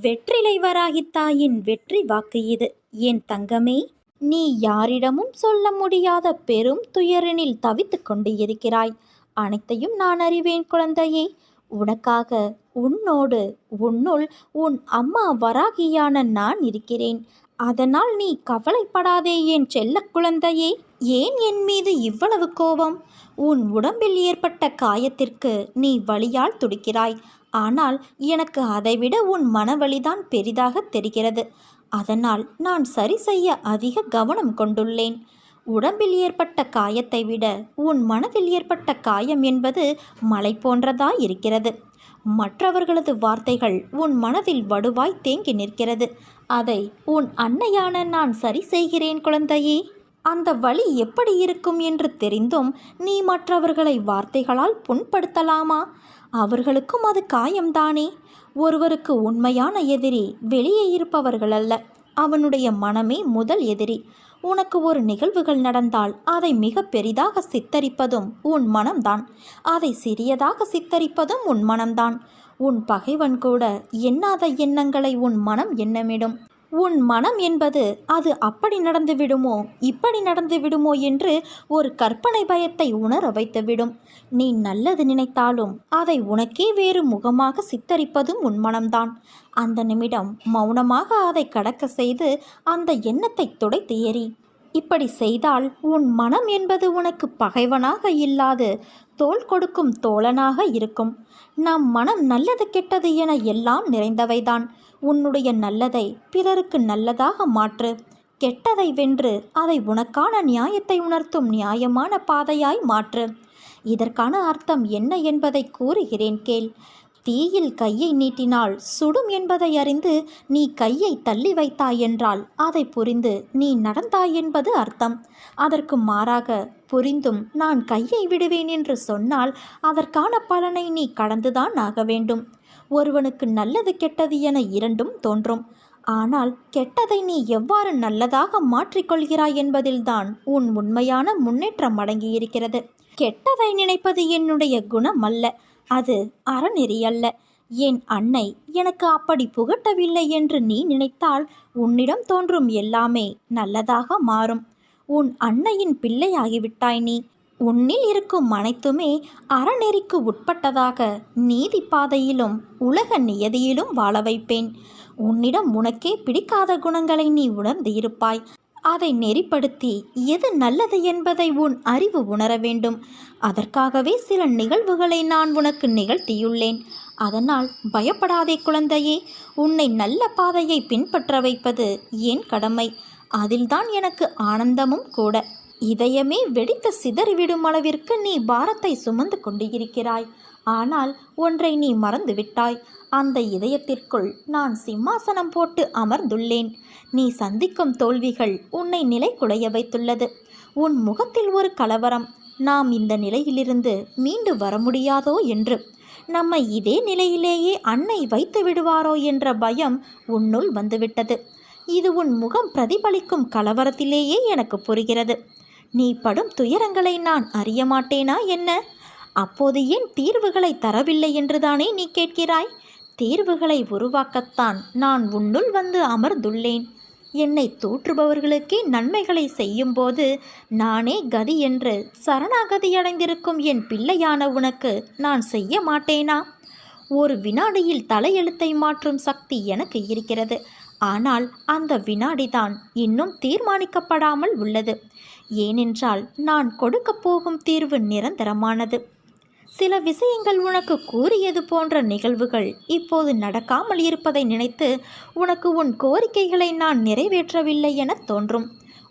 வெற்றிலை வராகி தாயின் வெற்றி வாக்கு இது. என் தங்கமே, நீ யாரிடமும் சொல்ல முடியாத பெரும் துயரினில் தவித்து கொண்டு இருக்கிறாய். அனைத்தையும் நான் அறிவேன் குழந்தையே. உனக்காக, உன்னோடு, உன்னுள் உன் அம்மா வராகியான நான் இருக்கிறேன். அதனால் நீ கவலைப்படாதே என் செல்ல குழந்தையே. ஏன் என் மீது இவ்வளவு கோபம்? உன் உடம்பில் ஏற்பட்ட காயத்திற்கு நீ வலியால் துடிக்கிறாய். ஆனால் எனக்கு அதைவிட உன் மனவலிதான் பெரிதாக தெரிகிறது. அதனால் நான் சரி செய்ய அதிக கவனம் கொண்டுள்ளேன். உடம்பில் ஏற்பட்ட காயத்தை விட உன் மனதில் ஏற்பட்ட காயம் என்பது மலை போன்றதாய் இருக்கிறது. மற்றவர்களது வார்த்தைகள் உன் மனதில் வடுவாய் தேங்கி நிற்கிறது. அதை உன் அன்னையான நான் சரி செய்கிறேன் குழந்தையே. அந்த வழி எப்படி இருக்கும் என்று தெரிந்தும் நீ மற்றவர்களை வார்த்தைகளால் புண்படுத்தலாமா? அவர்களுக்கும் அது காயம்தானே. ஒருவருக்கு உண்மையான எதிரி வெளியே இருப்பவர்கள் அல்ல, அவனுடைய மனமே முதல் எதிரி. உனக்கு ஒரு நிகழ்வுகள் நடந்தால் அதை மிக பெரிதாக சித்தரிப்பதும் உன் மனம்தான். அதை சிறியதாக சித்தரிப்பதும் உன் மனம்தான். உன் பகைவன் கூட எண்ணாத எண்ணங்களை உன் மனம் எண்ணமிடும். உன் மனம் என்பது அது அப்படி நடந்து விடுமோ இப்படி நடந்து விடுமோ என்று ஒரு கற்பனை பயத்தை உணர வைத்துவிடும். நீ நல்லது நினைத்தாலும் அதை உனக்கே வேறு முகமாக சித்தரிப்பதும் உன் மனம்தான். அந்த நிமிடம் மௌனமாக அதை கடக்க செய்து அந்த எண்ணத்தை துடைத்து எறி. இப்படி செய்தால் உன் மனம் என்பது உனக்கு பகைவனாக இல்லாது தோள் கொடுக்கும் தோழனாக இருக்கும். நம் மனம் நல்லது கெட்டது என எல்லாம் நிறைந்தவைதான். உன்னுடைய நல்லதை பிறருக்கு நல்லதாக மாற்று. கெட்டதை வென்று அதை உனக்கான நியாயத்தை உணர்த்தும் நியாயமான பாதையாய் மாற்று. இதற்கான அர்த்தம் என்ன என்பதை கூறுகிறேன் கேள். தீயில் கையை நீட்டினால் சுடும் என்பதை அறிந்து நீ கையை தள்ளி வைத்தாய் என்றால் அதை புரிந்து நீ நடந்தாய் என்பது அர்த்தம். அதற்கு மாறாக புரிந்தும் நான் கையை விடுவேன் என்று சொன்னால் அதற்கான பலனை நீ கடந்துதான் ஆக வேண்டும். ஒருவனுக்கு நல்லது கெட்டது என இரண்டும் தோன்றும். ஆனால் கெட்டதை நீ எவ்வாறு நல்லதாக மாற்றிக்கொள்கிறாய் என்பதில்தான் உன் உண்மையான முன்னேற்றம் அடங்கியிருக்கிறது. கெட்டதை நினைப்பது என்னுடைய குணம் அல்ல, அது அறநெறி அல்ல. என் அன்னை எனக்கு அப்படி புகட்டவில்லை என்று நீ நினைத்தால் உன்னிடம் தோன்றும் எல்லாமே நல்லதாக மாறும். உன் அன்னையின் பிள்ளையாகிவிட்டாய் நீ. உன்னில் இருக்கும் அனைத்துமே அறநெறிக்கு உட்பட்டதாக நீதி பாதையிலும் உலக நியதியிலும் வாழ வைப்பேன். உன்னிடம் உனக்கே பிடிக்காத குணங்களை நீ உணர்ந்து இருப்பாய். அதை நெறிப்படுத்தி எது நல்லது என்பதை உன் அறிவு உணர வேண்டும். அதற்காகவே சில நிகழ்வுகளை நான் உனக்கு நிகழ்த்தியுள்ளேன். அதனால் பயப்படாதே குழந்தையே. உன்னை நல்ல பாதையை பின்பற்ற வைப்பது என் கடமை. அதில்தான் எனக்கு ஆனந்தமும் கூட. இதயமே வெடித்து சிதறிவிடும் அளவிற்கு நீ பாரத்தை சுமந்து கொண்டு இருக்கிறாய். ஆனால் ஒன்றை நீ மறந்துவிட்டாய். அந்த இதயத்திற்குள் நான் சிம்மாசனம் போட்டு அமர்ந்துள்ளேன். நீ சந்திக்கும் தோல்விகள் உன்னை நிலை குலைய வைத்துள்ளது. உன் முகத்தில் ஒரு கலவரம். நாம் இந்த நிலையிலிருந்து மீண்டு வர முடியாதோ என்று, நம்மை இதே நிலையிலேயே அன்னை வைத்து விடுவாரோ என்ற பயம் உன்னுள் வந்துவிட்டது. இது உன் முகம் பிரதிபலிக்கும் கலவரத்திலேயே எனக்கு புரிகிறது. நீ படும் துயரங்களை நான் அறிய மாட்டேனா என்ன? அப்போது ஏன் தீர்வுகளை தரவில்லை என்றுதானே நீ கேட்கிறாய்? தீர்வுகளை உருவாக்கத்தான் நான் உன்னுள் வந்து அமர்ந்துள்ளேன். என்னை தூற்றுபவர்களுக்கே நன்மைகளை செய்யும்போது நானே கதி என்று சரணாகதியடைந்திருக்கும் என் பிள்ளையான உனக்கு நான் செய்ய மாட்டேனா? ஒரு வினாடியில் தலையெழுத்தை மாற்றும் சக்தி எனக்கு இருக்கிறது. ஆனால் அந்த வினாடிதான் இன்னும் தீர்மானிக்கப்படாமல் உள்ளது. ஏனென்றால் நான் கொடுக்கப் போகும் தீர்வு நிரந்தரமானது. சில விஷயங்கள் உனக்கு கூறியது போன்ற நிகழ்வுகள் இப்போது நடக்காமல் இருப்பதை நினைத்து உனக்கு உன் கோரிக்கைகளை நான் நிறைவேற்றவில்லை என தோன்றும்.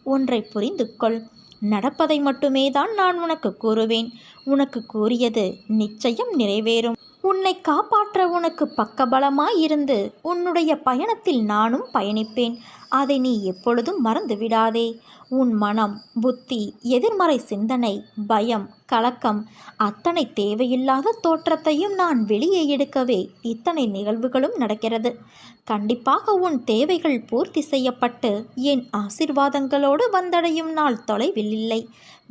ஒன்றை புரிந்து கொள். நடப்பதை மட்டுமே தான் நான் உனக்கு கூறுவேன். உனக்கு கூறியது நிச்சயம் நிறைவேறும். உன்னை காப்பாற்ற உனக்கு பக்கபலமாயிருந்து உன்னுடைய பயணத்தில் நானும் பயணிப்பேன். அதை நீ எப்பொழுதும் மறந்து விடாதே. உன் மனம், புத்தி, எதிர்மறை சிந்தனை, பயம், கலக்கம், அத்தனை தேவையில்லாத தோற்றத்தையும் நான் வெளியே எடுக்கவே இத்தனை நிகழ்வுகளும் நடக்கிறது. கண்டிப்பாக உன் தேவைகள் பூர்த்தி செய்யப்பட்டு என் ஆசிர்வாதங்களோடு வந்தடையும் நாள் தொலைவில் இல்லை.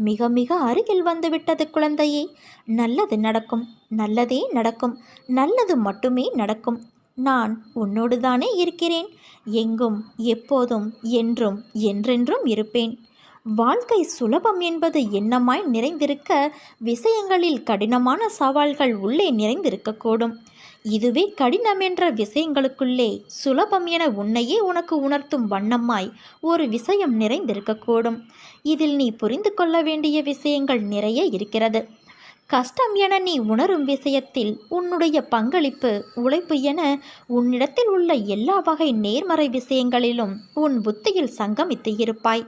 மிக மிக அருகில் வந்துவிட்டது குழந்தையே. நல்லது நடக்கும், நல்லதே நடக்கும், நல்லது மட்டுமே நடக்கும். நான் உன்னோடு தானே இருக்கிறேன். எங்கும் எப்போதும் என்றும் என்றென்றும் இருப்பேன். வாழ்க்கை சுலபம் என்பது எண்ணமாய் நிறைந்திருக்க, விஷயங்களில் கடினமான சவால்கள் உள்ளே நிறைந்திருக்கக்கூடும். இதுவே கடினம் என்ற விஷயங்களுக்குள்ளே சுலபம் என உன்னையே உனக்கு உணர்த்தும் வண்ணமாய் ஒரு விஷயம் நிறைந்திருக்கக்கூடும். இதில் நீ புரிந்து கொள்ள வேண்டிய விஷயங்கள் நிறைய இருக்கிறது. கஷ்டம் என நீ உணரும் விஷயத்தில் உன்னுடைய பங்களிப்பு, உழைப்பு என உன்னிடத்தில் உள்ள எல்லா வகை நேர்மறை விஷயங்களிலும் உன் புத்தியில் சங்கமித்து இருப்பாய்.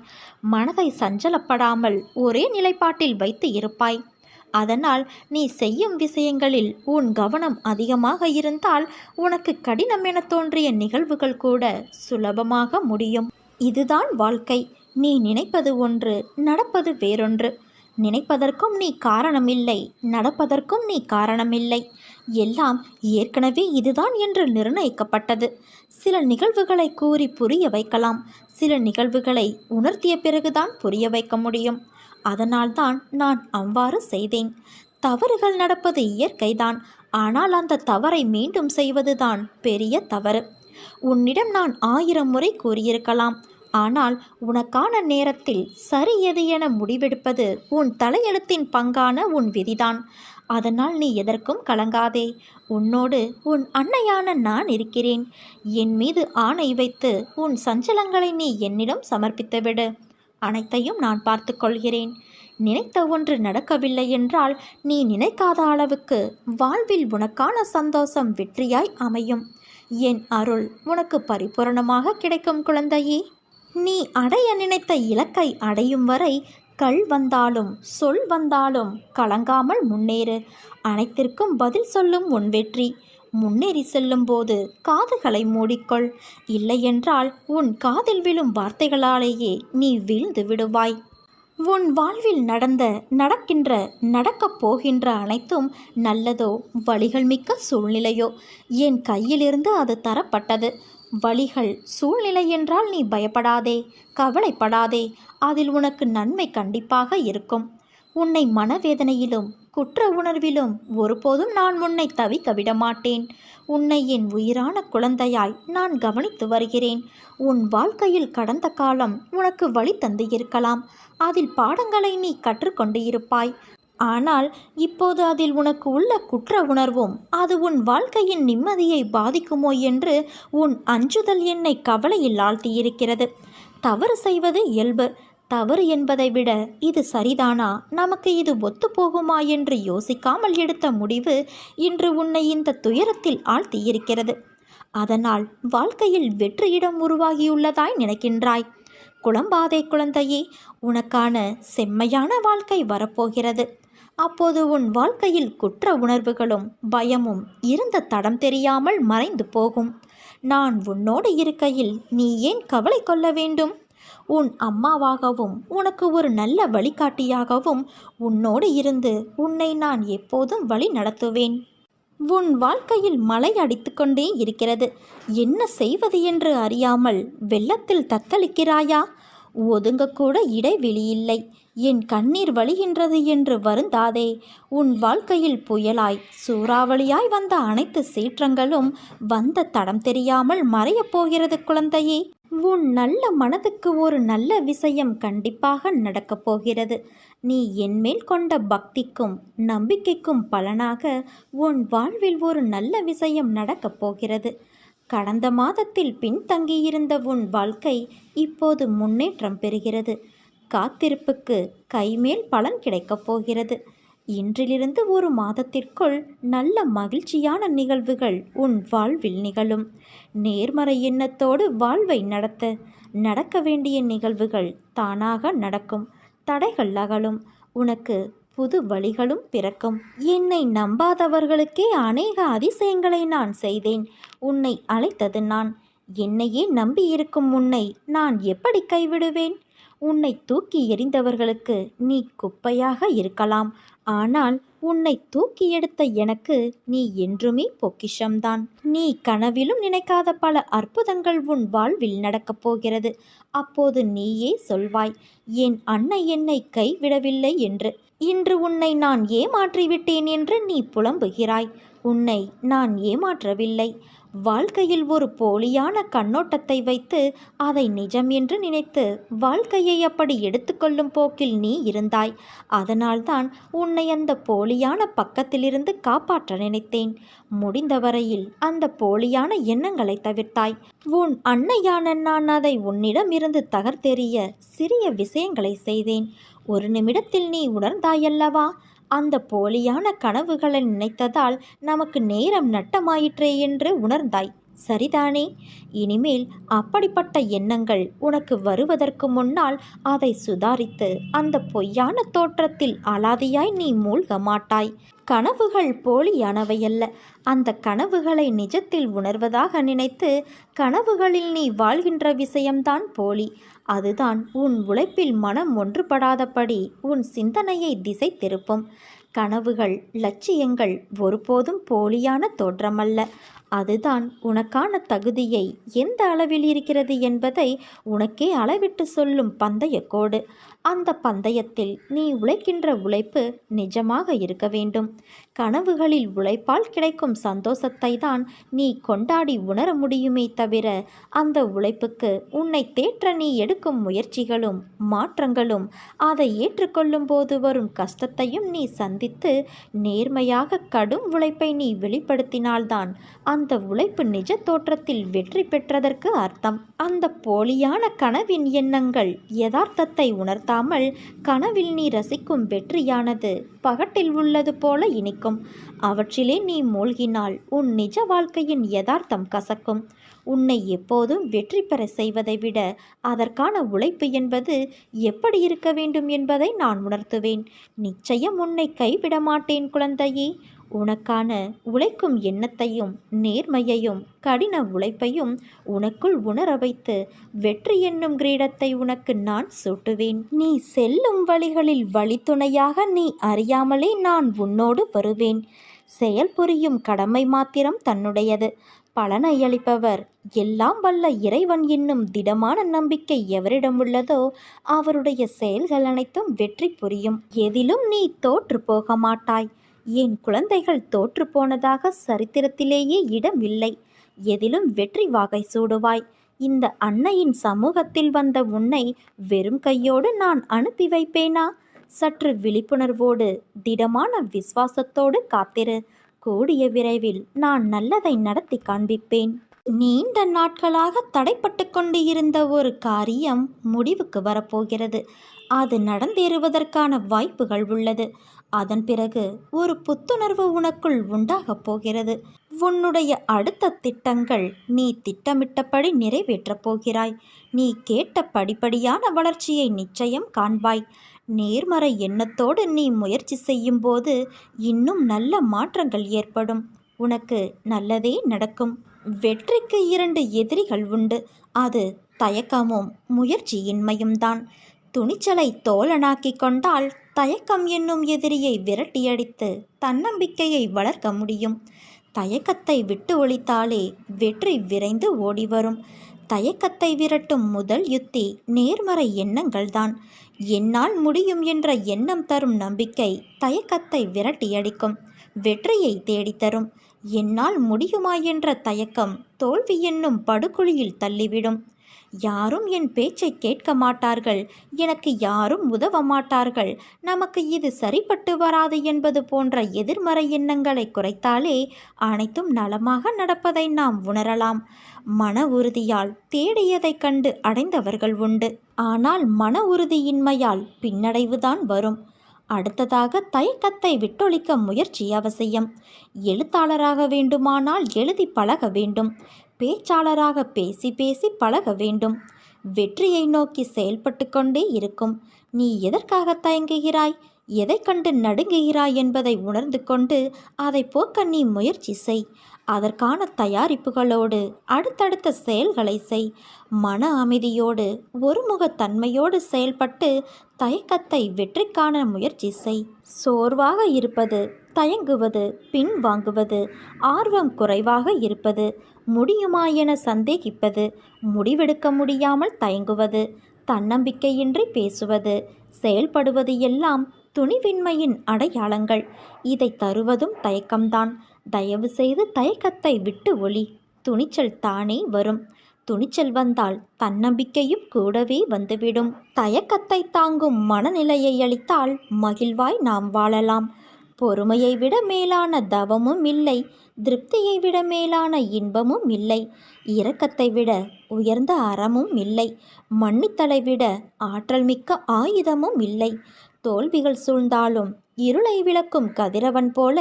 மனதை சஞ்சலப்படாமல் ஒரே நிலைப்பாட்டில் வைத்து இருப்பாய். அதனால் நீ செய்யும் விஷயங்களில் உன் கவனம் அதிகமாக இருந்தால் உனக்கு கடினம் என தோன்றிய நிகழ்வுகள் கூட சுலபமாக முடியும். இதுதான் வாழ்க்கை. நீ நினைப்பது ஒன்று, நடப்பது வேறொன்று. நினைப்பதற்கும் நீ காரணமில்லை, நடப்பதற்கும் நீ காரணமில்லை. எல்லாம் ஏற்கனவே இதுதான் என்று நிர்ணயிக்கப்பட்டது. சில நிகழ்வுகளை கூறி புரிய வைக்கலாம். சில நிகழ்வுகளை உணர்த்திய பிறகுதான் புரிய வைக்க முடியும். அதனால்தான் நான் அவ்வாறு செய்தேன். தவறுகள் நடப்பது இயற்கைதான். ஆனால் அந்த தவறை மீண்டும் செய்வதுதான் பெரிய தவறு. உன்னிடம் நான் 1000 முறை கூறியிருக்கலாம். ஆனால் உனக்கான நேரத்தில் சரி எது என முடிவெடுப்பது உன் தலையெழுத்தின் பங்கான உன் விதிதான். அதனால் நீ எதற்கும் கலங்காதே. உன்னோடு உன் அன்னையான நான் இருக்கிறேன். என் மீது ஆணை வைத்து உன் சஞ்சலங்களை நீ என்னிடம் சமர்ப்பித்துவிடு. அனைத்தையும் நான் பார்த்து கொள்கிறேன். நினைத்த ஒன்று நடக்கவில்லை என்றால் நீ நினைக்காத அளவுக்கு வாழ்வில் உனக்கான சந்தோஷம் வெற்றியாய் அமையும். என் அருள் உனக்கு பரிபூரணமாக கிடைக்கும் குழந்தையே. நீ அடைய நினைத்த இலக்கை அடையும் வரை கல் வந்தாலும் சொல் வந்தாலும் கலங்காமல் முன்னேறு. அனைத்திற்கும் பதில் சொல்லும் உன் வெற்றி. முன்னேறி செல்லும் போது காதுகளை மூடிக்கொள். இல்லையென்றால் உன் காதில் விழும் வார்த்தைகளாலேயே நீ வீழ்ந்து விடுவாய். உன் வாழ்வில் நடக்கின்ற நடக்கப் போகின்ற அனைத்தும் நல்லதோ வழிகள் மிக்க சூழ்நிலையோ என் கையிலிருந்து அது தரப்பட்டது. வழிகள் சூழ்நிலை என்றால் நீ பயப்படாதே, கவலைப்படாதே. அதில் உனக்கு நன்மை கண்டிப்பாக இருக்கும். உன்னை மனவேதனையிலும் குற்ற உணர்விலும் ஒருபோதும் நான் உன்னை தவிக்க விடமாட்டேன். உன்னை என் உயிரான குழந்தையாய் நான் கவனித்து வருகிறேன். உன் வாழ்க்கையில் கடந்த காலம் உனக்கு வழி தந்து இருக்கலாம். அதில் பாடங்களை நீ கற்றுக்கொண்டு இருப்பாய். ஆனால் இப்போது அதில் உனக்கு உள்ள குற்ற உணர்வும் அது உன் வாழ்க்கையின் நிம்மதியை பாதிக்குமோ என்று உன் அஞ்சுதல் என்னை கவலையில் ஆழ்த்தியிருக்கிறது. தவறு செய்வது இயல்பு. தவறு என்பதை விட இது சரிதானா, நமக்கு இது ஒத்துப்போகுமா என்று யோசிக்காமல் எடுத்த முடிவு இன்று உன்னை இந்த துயரத்தில் ஆழ்த்தியிருக்கிறது. அதனால் வாழ்க்கையில் வெற்றியிடம் உருவாகியுள்ளதாய் நினைக்கின்றாய். குழம்பாதே குழந்தையே. உனக்கான செம்மையான வாழ்க்கை வரப்போகிறது. அப்போது உன் வாழ்க்கையில் குற்ற உணர்வுகளும் பயமும் இருந்த தடம் தெரியாமல் மறைந்து போகும். நான் உன்னோடு இருக்கையில் நீ ஏன் கவலை கொள்ள வேண்டும்? உன் அம்மாவாகவும் உனக்கு ஒரு நல்ல வழிகாட்டியாகவும் உன்னோடு இருந்து உன்னை நான் எப்போதும் வழி நடத்துவேன். உன் வாழ்க்கையில் மழை அடித்து கொண்டே இருக்கிறது. என்ன செய்வது என்று அறியாமல் வெள்ளத்தில் தத்தளிக்கிறாயா? ஒதுங்கக்கூட இடைவெளியில்லை. என் கண்ணீர் வழிகின்றது என்று வருந்தாதே. உன் வாழ்க்கையில் புயலாய் சூறாவளியாய் வந்த அனைத்து சீற்றங்களும் வந்த தடம் தெரியாமல் மறையப் போகிறது குழந்தையே. உன் நல்ல மனதுக்கு ஒரு நல்ல விஷயம் கண்டிப்பாக நடக்கப் போகிறது. நீ என்மேல் கொண்ட பக்திக்கும் நம்பிக்கைக்கும் பலனாக உன் வாழ்வில் ஒரு நல்ல விஷயம் நடக்கப் போகிறது. கடந்த மாதத்தில் பின்தங்கியிருந்த உன் வாழ்க்கை இப்போது முன்னேற்றம் பெறுகிறது. காத்திருப்புக்கு கைமேல் பலன் கிடைக்கப் போகிறது. இன்றிலிருந்து ஒரு மாதத்திற்குள் நல்ல மகிழ்ச்சியான நிகழ்வுகள் உன் வாழ்வில் நிகழும். நேர்மறை எண்ணத்தோடு வாழ்வை நடக்க வேண்டிய நிகழ்வுகள் தானாக நடக்கும். தடைகள் அகலும். உனக்கு புது வழிகளும் பிறக்கும். என்னை நம்பாதவர்களுக்கே அநேக அதிசயங்களை நான் செய்தேன். உன்னை அழைத்தது நான். என்னையே நம்பியிருக்கும் உன்னை நான் எப்படி கைவிடுவேன்? உன்னை தூக்கி எறிந்தவர்களுக்கு நீ குப்பையாக இருக்கலாம். ஆனால் உன்னை தூக்கி எடுத்த எனக்கு நீ என்றுமே பொக்கிஷம்தான். நீ கனவிலும் நினைக்காத பல அற்புதங்கள் உன் வாழ்வில் நடக்கப் போகிறது. அப்போது நீயே சொல்வாய், என் அன்னை என்னை கைவிடவில்லை என்று. இன்று உன்னை நான் ஏமாற்றிவிட்டேன் என்று நீ புலம்புகிறாய். உன்னை நான் ஏமாற்றவில்லை. வாழ்க்கையில் ஒரு போலியான கண்ணோட்டத்தை வைத்து அதை நிஜம் என்று நினைத்து வாழ்க்கையை அப்படி எடுத்துக்கொள்ளும் போக்கில் நீ இருந்தாய். அதனால்தான் உன்னை அந்த போலியான பக்கத்திலிருந்து காப்பாற்ற நினைத்தேன். முடிந்தவரையில் அந்த போலியான எண்ணங்களை தவிர்த்தாய். உன் அன்னையான நான் அதை உன்னிடமிருந்து தகர்த்தெறிய சிறிய விஷயங்களை செய்தேன். ஒரு நிமிடத்தில் நீ உணர்ந்தாயல்லவா? அந்த போலியான கனவுகளை நினைத்ததால் நமக்கு நேரம் நட்டமாயிற்றே என்று உணர்ந்தாய். சரிதானே? இனிமேல் அப்படிப்பட்ட எண்ணங்கள் உனக்கு வருவதற்கு முன்னால் அதை சுதாரித்து அந்த பொய்யான தோற்றத்தில் அலாதியாய் நீ மூழ்க மாட்டாய். கனவுகள் போலியானவையல்ல. அந்த கனவுகளை நிஜத்தில் உணர்வதாக நினைத்து கனவுகளில் நீ வாழ்கின்ற விஷயம்தான் போலி. அதுதான் உன் உழைப்பில் மனம் ஒன்றுபடாதபடி உன் சிந்தனையை திசை திருப்பும். கனவுகள், லட்சியங்கள் ஒருபோதும் போலியான தோற்றமல்ல. அதுதான் உனக்கான தகுதியை எந்த அளவில் இருக்கிறது என்பதை உனக்கே அளவிட்டு சொல்லும் பந்தயக்கோடு. அந்த பந்தயத்தில் நீ உழைக்கின்ற உழைப்பு நிஜமாக இருக்க வேண்டும். கனவுகளில் உழைப்பால் கிடைக்கும் சந்தோஷத்தை தான் நீ கொண்டாடி உணர முடியுமே தவிர அந்த உழைப்புக்கு உன்னை தேற்ற நீ எடுக்கும் முயற்சிகளும் மாற்றங்களும் அதை ஏற்றுக்கொள்ளும் போது வரும் கஷ்டத்தையும் நீ சந்தித்து நேர்மையாக கடும் உழைப்பை நீ வெளிப்படுத்தினால்தான் அந்த உழைப்பு நிஜ தோற்றத்தில் வெற்றி பெற்றதற்கு அர்த்தம். அந்த போலியான கனவின் எண்ணங்கள் யதார்த்தத்தை உணர்த்தாமல் கனவில் நீ ரசிக்கும் வெற்றியானது பகட்டில் உள்ளது போல இனிக்கும். அவற்றிலே நீ மூழ்கினால் உன் நிஜ வாழ்க்கையின் யதார்த்தம் கசக்கும். உன்னை எப்போதும் வெற்றி பெற செய்வதை விட அதற்கான உழைப்பு என்பது எப்படி இருக்க வேண்டும் என்பதை நான் உணர்த்துவேன். நிச்சயம் உன்னை கைவிட மாட்டேன் குழந்தையே. உனக்கான உழைக்கும் எண்ணத்தையும் நேர்மையையும் கடின உழைப்பையும் உனக்குள் உணர வைத்து வெற்றி என்னும் கிரீடத்தை உனக்கு நான் சூட்டுவேன். நீ செல்லும் வழிகளில் வழித்துணையாக நீ அறியாமலே நான் உன்னோடு வருவேன். செயல் புரியும் கடமை மாத்திரம் தன்னுடையது. பலனை அளிப்பவர் எல்லாம் வல்ல இறைவன் என்னும் திடமான நம்பிக்கை எவரிடம் உள்ளதோ அவருடைய செயல்கள் அனைத்தும் வெற்றி புரியும். எதிலும் நீ தோற்று போக மாட்டாய். என் குழந்தைகள் தோற்று போனதாக சரித்திரத்திலேயே இடம் இல்லை. எதிலும் வெற்றி வாகை சூடுவாய். இந்த அன்னையின் சமூகத்தில் வந்த உன்னை வெறும் கையோடு நான் அனுப்பி வைப்பேனா? சற்று விழிப்புணர்வோடு திடமான விசுவாசத்தோடு காத்திரு. கூடிய விரைவில் நான் நல்லதை நடத்தி காண்பிப்பேன். நீண்ட நாட்களாக தடைப்பட்டு கொண்டு இருந்த ஒரு காரியம் முடிவுக்கு வரப்போகிறது. அது நடந்தேறுவதற்கான வாய்ப்புகள் உள்ளது. அதன் பிறகு ஒரு புத்துணர்வு உனக்குள் உண்டாகப் போகிறது. உன்னுடைய அடுத்த திட்டங்கள் நீ திட்டமிட்டபடி நிறைவேற்றப் போகிறாய். நீ கேட்ட படிப்படியான வளர்ச்சியை நிச்சயம் காண்பாய். நேர்மறை எண்ணத்தோடு நீ முயற்சி செய்யும் போது இன்னும் நல்ல மாற்றங்கள் ஏற்படும். உனக்கு நல்லதே நடக்கும். வெற்றிக்கு 2 எதிரிகள் உண்டு. அது தயக்கமும் முயற்சியின்மையும் தான். துணிச்சலை தோழனாக்கி கொண்டால் தயக்கம் என்னும் எதிரியை விரட்டியடித்து தன்னம்பிக்கையை வளர்க்க முடியும். தயக்கத்தை விட்டு ஒழித்தாலே வெற்றி விரைந்து ஓடி வரும். தயக்கத்தை விரட்டும் முதல் யுத்தி நேர்மறை எண்ணங்கள்தான். என்னால் முடியும் என்ற எண்ணம் தரும் நம்பிக்கை தயக்கத்தை விரட்டியடிக்கும், வெற்றியை தேடித்தரும். என்னால் முடியுமா என்ற தயக்கம் தோல்வி என்னும் படுகுழியில் தள்ளிவிடும். யாரும் என் பேச்சை கேட்க மாட்டார்கள், எனக்கு யாரும் உதவ மாட்டார்கள், நமக்கு இது சரிப்பட்டு வராது என்பது போன்ற எதிர்மறை எண்ணங்களை குறைத்தாலே அனைத்தும் நலமாக நடப்பதை நாம் உணரலாம். மன உறுதியால் தேடியதைக் கண்டு அடைந்தவர்கள் உண்டு. ஆனால் மன உறுதியின்மையால் பின்னடைவுதான் வரும். அடுத்ததாக தயக்கத்தை விட்டொழிக்க முயற்சி அவசியம். எழுத்தாளராக வேண்டுமானால் எழுதி பழக வேண்டும். பேச்சாளராக பேசி பேசி பழக வேண்டும். வெற்றியை நோக்கி செயல்பட்டு கொண்டே இருக்கும். நீ எதற்காக தயங்குகிறாய், எதை கண்டு நடுங்குகிறாய் என்பதை உணர்ந்து கொண்டு அதை போக்க நீ முயற்சி செய். அதற்கான தயாரிப்புகளோடு அடுத்தடுத்த செயல்களை செய். மன அமைதியோடு ஒருமுகத்தன்மையோடு செயல்பட்டு தயக்கத்தை வெற்றி காண முயற்சி செய். சோர்வாக இருப்பது, தயங்குவது, பின்வாங்குவது, ஆர்வம் குறைவாக இருப்பது, முடியுமா என சந்தேகிப்பது, முடிவெடுக்க முடியாமல் தயங்குவது, தன்னம்பிக்கையின்றி பேசுவது, செயல்படுவது எல்லாம் துணிவின்மையின் அடையாளங்கள். இதை தருவதும் தயக்கம்தான். தயவு செய்து தயக்கத்தை விட்டு ஒளி. துணிச்சல் தானே வரும். துணிச்சல் வந்தால் தன்னம்பிக்கையும் கூடவே வந்துவிடும். தயக்கத்தை தாங்கும் மனநிலையை அளித்தால் மகிழ்வாய் நாம் வாழலாம். பொறுமையை விட மேலான தவமும் இல்லை, திருப்தியை விட மேலான இன்பமும் இல்லை, இரக்கத்தை விட உயர்ந்த அறமும் இல்லை, மன்னித்தலை விட ஆற்றல் மிக்க ஆயுதமும் இல்லை. தோல்விகள் சூழ்ந்தாலும் இருளை விளக்கும் கதிரவன் போல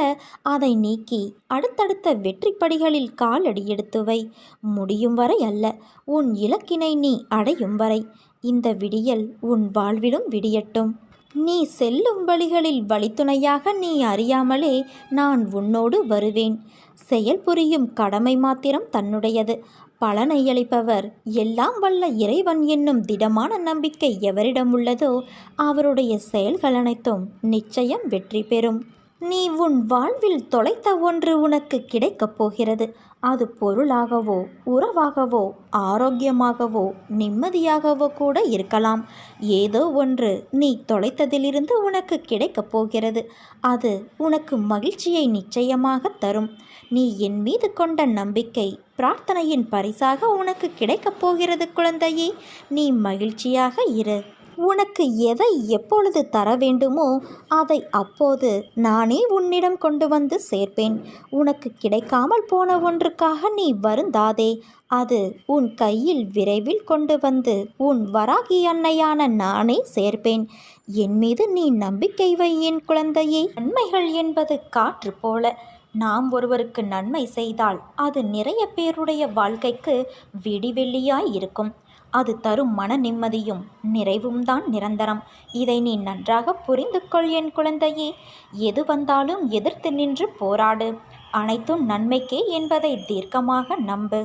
அதை நீக்கி அடுத்தடுத்த வெற்றி படிகளில் காலடி எடுத்து வை. முடியும் வரை அல்ல, உன் இலக்கினை நீ அடையும் வரை. இந்த விடியல் உன் வாழ்விலும் விடியட்டும். நீ செல்லும் வழிகளில் வழித்துணையாக நீ அறியாமலே நான் உன்னோடு வருவேன். செயல் புரியும் கடமை மாத்திரம் தன்னுடையது. பலனை அளிப்பவர் எல்லாம் வல்ல இறைவன் என்னும் திடமான நம்பிக்கை எவரிடம் உள்ளதோ அவருடைய செயல்கள் அனைத்தும் நிச்சயம் வெற்றி பெறும். நீ உன் வாழ்வில் தொலைத்த ஒன்று உனக்கு கிடைக்கப் போகிறது. அது பொருளாகவோ உறவாகவோ ஆரோக்கியமாகவோ நிம்மதியாகவோ கூட இருக்கலாம். ஏதோ ஒன்று நீ தொலைத்ததிலிருந்து உனக்கு கிடைக்கப் போகிறது. அது உனக்கு மகிழ்ச்சியை நிச்சயமாக தரும். நீ என் மீது கொண்ட நம்பிக்கை பிரார்த்தனையின் பரிசாக உனக்கு கிடைக்கப் போகிறது குழந்தையே. நீ மகிழ்ச்சியாக இரு. உனக்கு எதை எப்பொழுது தர வேண்டுமோ அதை அப்போது நானே உன்னிடம் கொண்டு வந்து சேர்ப்பேன். உனக்கு கிடைக்காமல் போன ஒன்றுக்காக நீ வருந்தாதே. அது உன் கையில் விரைவில் கொண்டு வந்து உன் வராகி அன்னையான நானே சேர்ப்பேன். என் மீது நீ நம்பிக்கை வை என் குழந்தையே. நன்மைகள் என்பது காற்று போல. நாம் ஒருவருக்கு நன்மை செய்தால் அது நிறைய பேருடைய வாழ்க்கைக்கு விடிவெள்ளியாய் இருக்கும். அது தரும் மன நிம்மதியும் நிறைவும் தான் நிரந்தரம். இதை நீ நன்றாக புரிந்து கொள் என் குழந்தையே. எது வந்தாலும் எதிர்த்து நின்று போராடு. அனைத்தும் நன்மைக்கே என்பதை தீர்க்கமாக நம்பு.